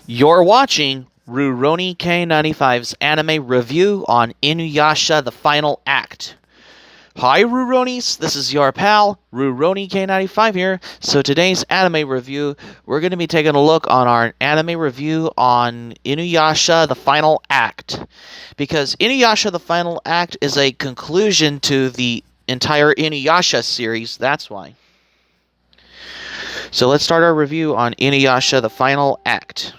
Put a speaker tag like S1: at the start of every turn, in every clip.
S1: You're watching Rurouni K95's anime review on InuYasha the Final Act. Hi Ruronis, this is your pal, Rurouni K95 here. So today's anime review, we're going to be taking a look on our anime review on InuYasha the Final Act. Because InuYasha the Final Act is a conclusion to the entire InuYasha series, that's why. So let's start our review on InuYasha the Final Act.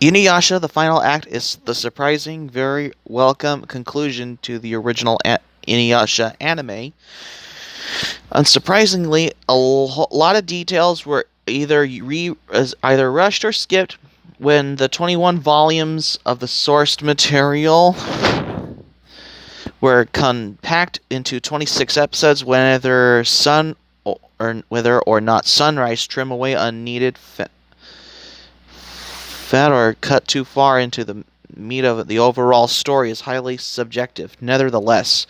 S1: InuYasha the Final Act is the surprising, very welcome conclusion to the original InuYasha anime. Unsurprisingly, a lot of details were either rushed or skipped when the 21 volumes of the sourced material were compact into 26 episodes, whether not sunrise trim away unneeded fat or cut too far into the meat of the overall story is highly subjective. Nevertheless,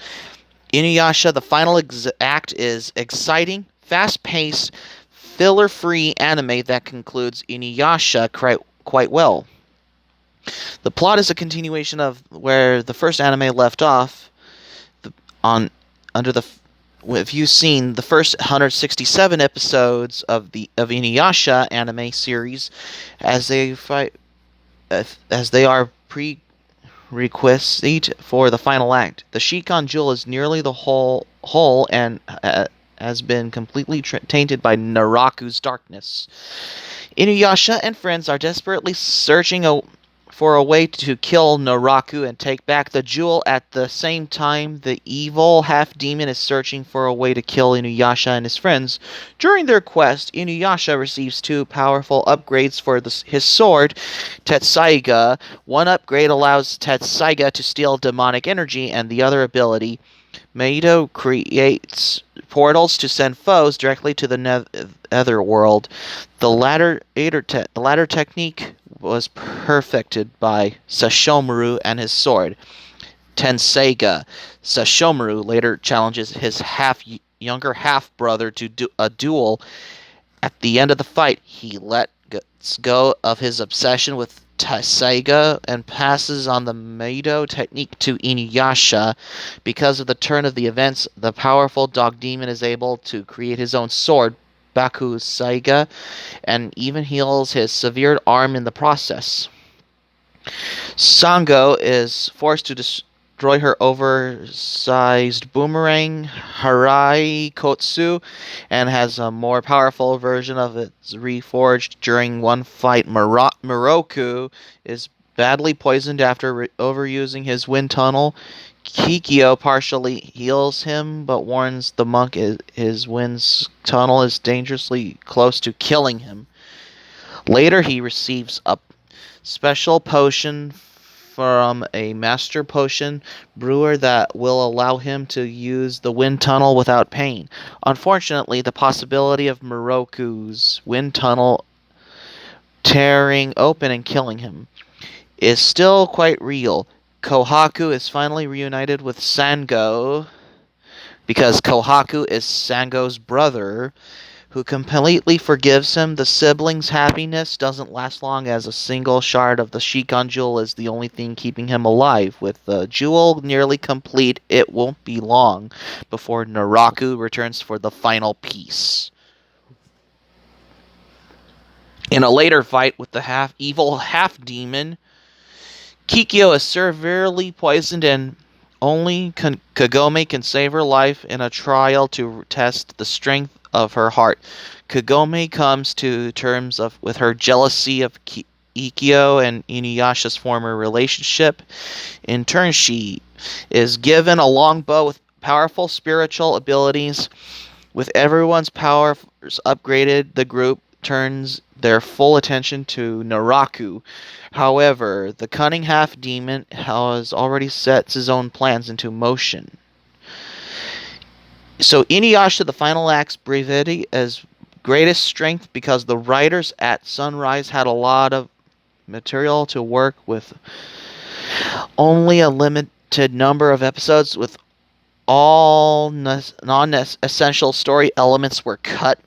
S1: InuYasha the Final Act is exciting, fast-paced, filler-free anime that concludes InuYasha quite well. The plot is a continuation of where the first anime left off. If you've seen the first 167 episodes of InuYasha anime series, as they are prerequisite for the final act. The Shikon Jewel is nearly the whole and has been completely tainted by Naraku's darkness. InuYasha and friends are desperately searching for a way to kill Naraku and take back the jewel. At the same time, the evil half-demon is searching for a way to kill InuYasha and his friends. During their quest, InuYasha receives two powerful upgrades for his sword, Tetsaiga. One upgrade allows Tetsaiga to steal demonic energy, and the other ability, Meido, creates portals to send foes directly to the netherworld. The latter technique was perfected by Sashomaru and his sword, Tenseiga. Sashomaru later challenges his younger half-brother to a duel. At the end of the fight, he lets go of his obsession with Tenseiga and passes on the Meido technique to InuYasha. Because of the turn of the events, the powerful dog demon is able to create his own sword, Baku Saiga, and even heals his severed arm in the process. Sango is forced to destroy her oversized boomerang, Harai Kotsu, and has a more powerful version of it reforged during one fight. Moroku is badly poisoned after overusing his wind tunnel. Kikyo partially heals him, but warns the monk his wind tunnel is dangerously close to killing him. Later, he receives a special potion from a master potion brewer that will allow him to use the wind tunnel without pain. Unfortunately, the possibility of Moroku's wind tunnel tearing open and killing him is still quite real. Kohaku is finally reunited with Sango because Kohaku is Sango's brother, who completely forgives him. The siblings' happiness doesn't last long, as a single shard of the Shikon Jewel is the only thing keeping him alive. With the jewel nearly complete, it won't be long before Naraku returns for the final piece. In a later fight with the evil half-demon, Kikyo is severely poisoned and only Kagome can save her life in a trial to test the strength of her heart. Kagome comes to terms with her jealousy of Ikkyo and InuYasha's former relationship. In turn, she is given a long bow with powerful spiritual abilities. With everyone's powers upgraded, the group turns their full attention to Naraku. However, the cunning half-demon has already set his own plans into motion. So InuYasha the Final Act's brevity is greatest strength because the writers at Sunrise had a lot of material to work with. Only a limited number of episodes with all non-essential story elements were cut.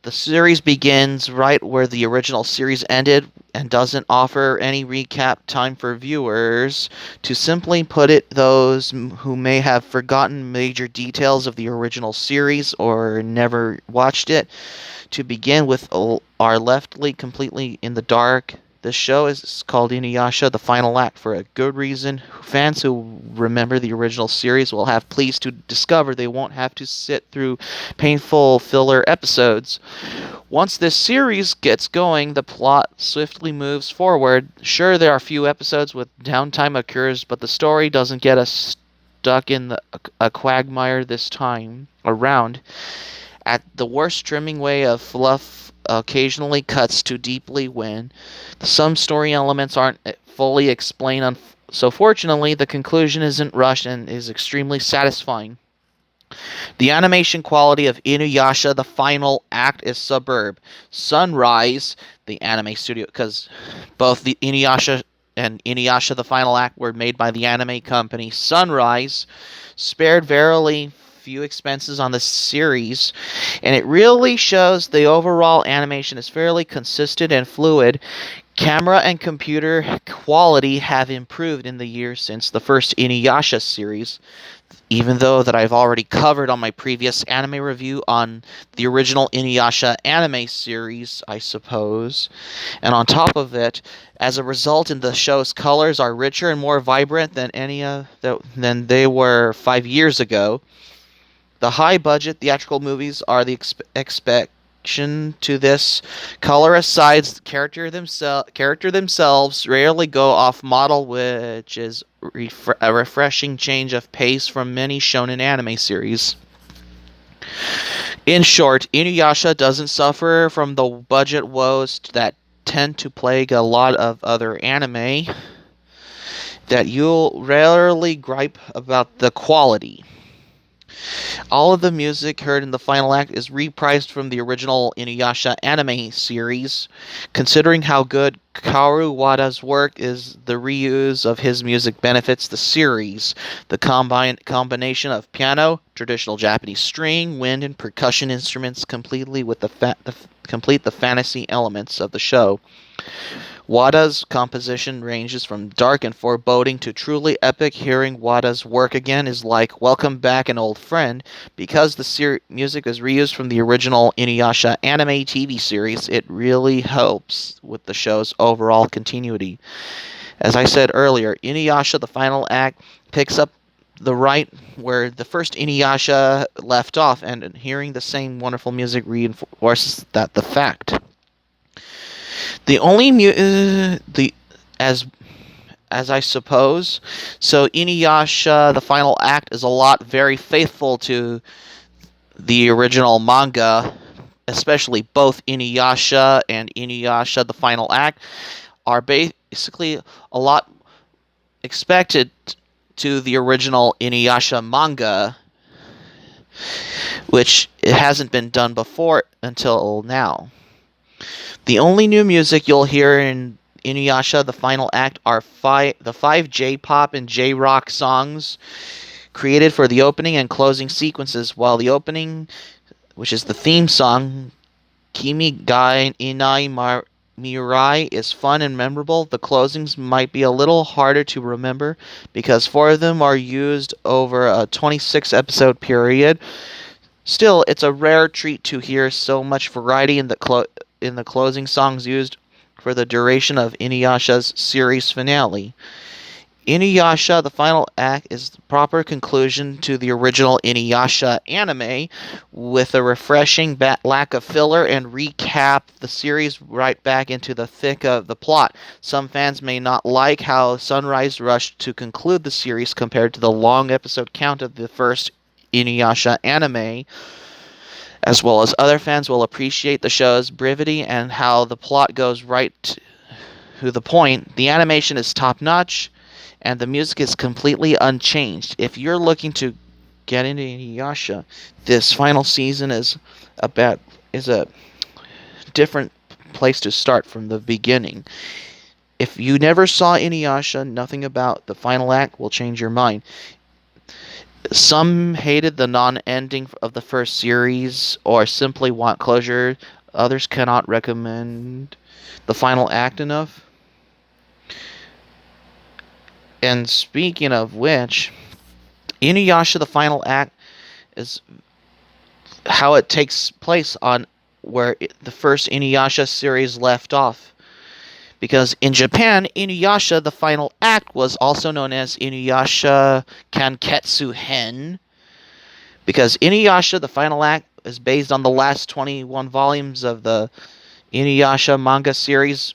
S1: The series begins right where the original series ended and doesn't offer any recap time for viewers. To simply put it, those who may have forgotten major details of the original series or never watched it to begin with are left completely in the dark. The show is called InuYasha the Final Act for a good reason. Fans who remember the original series will have pleased to discover they won't have to sit through painful filler episodes. Once this series gets going, the plot swiftly moves forward. Sure, there are a few episodes with downtime occurs, but the story doesn't get us stuck in a quagmire this time around. At the worst, trimming way of fluff occasionally cuts too deeply when some story elements aren't fully explained. So fortunately, the conclusion isn't rushed and is extremely satisfying. The animation quality of InuYasha the Final Act is superb. Sunrise, the anime studio, because both the InuYasha and InuYasha the Final Act were made by the anime company Sunrise, spared verily few expenses on the series, and it really shows the overall animation is fairly consistent and fluid. Camera and computer quality have improved in the years since the first InuYasha series, even though that I've already covered on my previous anime review on the original InuYasha anime series, I suppose. And on top of it, as a result, in the show's colors are richer and more vibrant than than they were 5 years ago. The high-budget theatrical movies are the exception to this. Color aside, character themselves rarely go off model, which is a refreshing change of pace from many shonen anime series. In short, InuYasha doesn't suffer from the budget woes that tend to plague a lot of other anime, that you'll rarely gripe about the quality. All of the music heard in the final act is reprised from the original InuYasha anime series. Considering how good Kaoru Wada's work is, the reuse of his music benefits the series. The combination of piano, traditional Japanese string, wind, and percussion instruments complete the fantasy elements of the show. Wada's composition ranges from dark and foreboding to truly epic. Hearing Wada's work again is like welcome back an old friend. Because the music is reused from the original InuYasha anime TV series, it really helps with the show's overall continuity. As I said earlier, InuYasha the Final Act picks up the right where the first InuYasha left off, and hearing the same wonderful music reinforces the fact. The only as I suppose, so InuYasha the Final Act is a lot very faithful to the original manga, especially both InuYasha and InuYasha the Final Act are basically a lot expected to the original InuYasha manga, which it hasn't been done before until now. The only new music you'll hear in InuYasha the Final Act are the 5 J-pop and J-rock songs created for the opening and closing sequences, while the opening, which is the theme song, Kimi ga Inai Mirai, is fun and memorable. The closings might be a little harder to remember because 4 of them are used over a 26-episode period. Still, it's a rare treat to hear so much variety in the closing songs used for the duration of InuYasha's series finale. InuYasha the Final Act is the proper conclusion to the original InuYasha anime, with a refreshing lack of filler, and recap the series right back into the thick of the plot. Some fans may not like how Sunrise rushed to conclude the series compared to the long episode count of the first InuYasha anime, as well as other fans will appreciate the show's brevity and how the plot goes right to the point. The animation is top-notch, and the music is completely unchanged. If you're looking to get into InuYasha, this final season is a different place to start from the beginning. If you never saw InuYasha, nothing about the final act will change your mind. Some hated the non-ending of the first series or simply want closure. Others cannot recommend the final act enough. And speaking of which, InuYasha the Final Act is how it takes place on where the first InuYasha series left off. Because in Japan, InuYasha the Final Act was also known as InuYasha Kanketsu Hen. Because InuYasha the Final Act is based on the last 21 volumes of the InuYasha manga series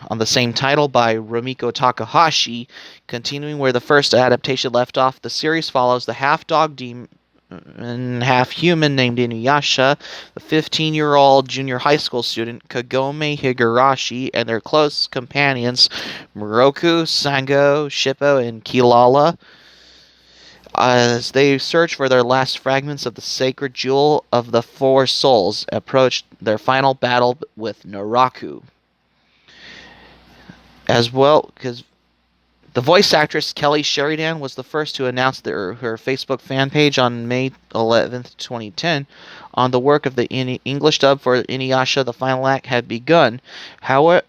S1: on the same title by Rumiko Takahashi. Continuing where the first adaptation left off, the series follows the half-dog demon and half-human named InuYasha, the 15-year-old junior high school student Kagome Higurashi, and their close companions Moroku, Sango, Shippo, and Kilala, as they search for their last fragments of the sacred jewel of the Four Souls, approach their final battle with Naraku. As well, because the voice actress Kelly Sheridan was the first to announce her Facebook fan page on May 11th, 2010, on the work of the English dub for InuYasha the Final Act had begun. However,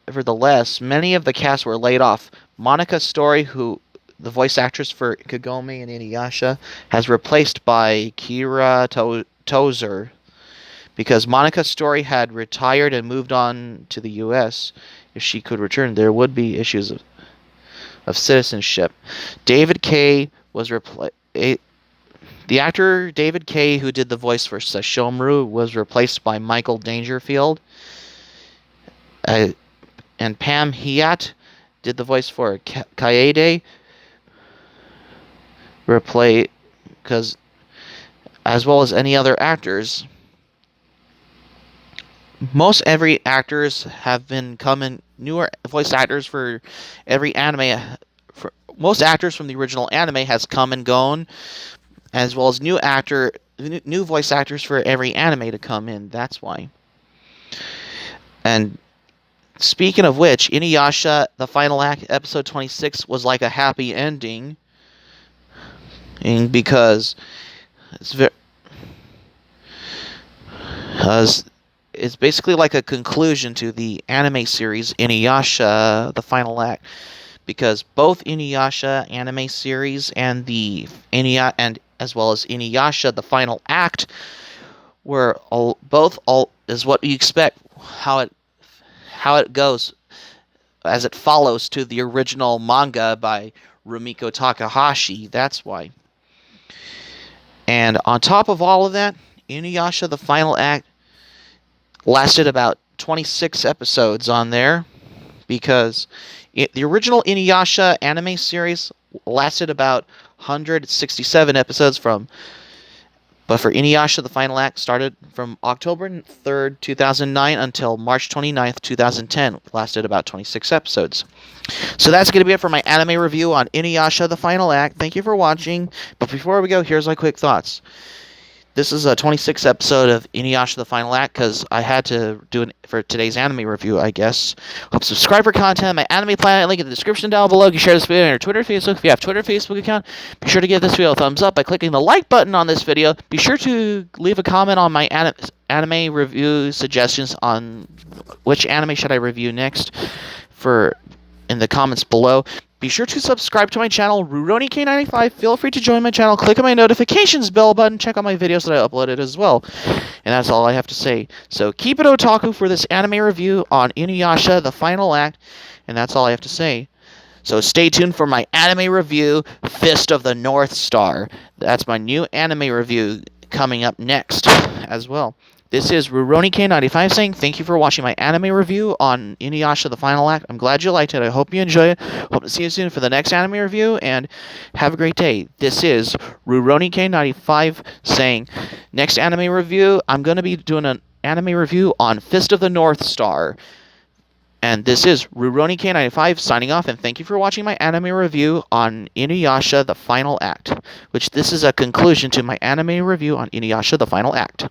S1: many of the cast were laid off. Monica Story, who the voice actress for Kagome and InuYasha, has replaced by Kira Tozer, because Monica Story had retired and moved on to the U.S. If she could return, there would be issues of citizenship. David Kaye was replaced. The actor David Kaye, who did the voice for Sesshomaru, was replaced by Michael Dangerfield. And Pam Hiat did the voice for Kaede. Because, as well as any other actors, most every actors have been coming, newer voice actors for every anime. Most actors from the original anime has come and gone, as well as new voice actors for every anime to come in. That's why. And speaking of which, InuYasha the Final Act episode 26 was like a happy ending, because it's basically like a conclusion to the anime series InuYasha the Final Act, because both InuYasha anime series and as well as InuYasha the Final Act were all is what you expect, how it goes, as it follows to the original manga by Rumiko Takahashi. That's why. And on top of all of that, InuYasha the Final Act lasted about 26 episodes on there, because the original InuYasha anime series lasted about 167 episodes but for InuYasha the Final Act started from October 3rd, 2009 until March 29th, 2010. Lasted about 26 episodes. So that's going to be it for my anime review on InuYasha the Final Act. Thank you for watching. But before we go, here's my quick thoughts. This is a 26th episode of InuYasha the Final Act because I had to do it for today's anime review, I guess. Hope subscribe for content on my Anime Planet. Link in the description down below. You can share this video on your Twitter, Facebook. If you have Twitter, Facebook account, be sure to give this video a thumbs up by clicking the like button on this video. Be sure to leave a comment on my anime review suggestions on which anime should I review next in the comments below. Be sure to subscribe to my channel, RurouniK95. Feel free to join my channel. Click on my notifications bell button. Check out my videos that I uploaded as well. And that's all I have to say. So keep it otaku for this anime review on InuYasha the Final Act. And that's all I have to say. So stay tuned for my anime review, Fist of the North Star. That's my new anime review coming up next as well. This is RurouniK95 saying thank you for watching my anime review on InuYasha the Final Act. I'm glad you liked it. I hope you enjoy it. Hope to see you soon for the next anime review, and have a great day. This is RurouniK95 saying next anime review, I'm going to be doing an anime review on Fist of the North Star. And this is RurouniK95 signing off, and thank you for watching my anime review on InuYasha the Final Act, which this is a conclusion to my anime review on InuYasha the Final Act.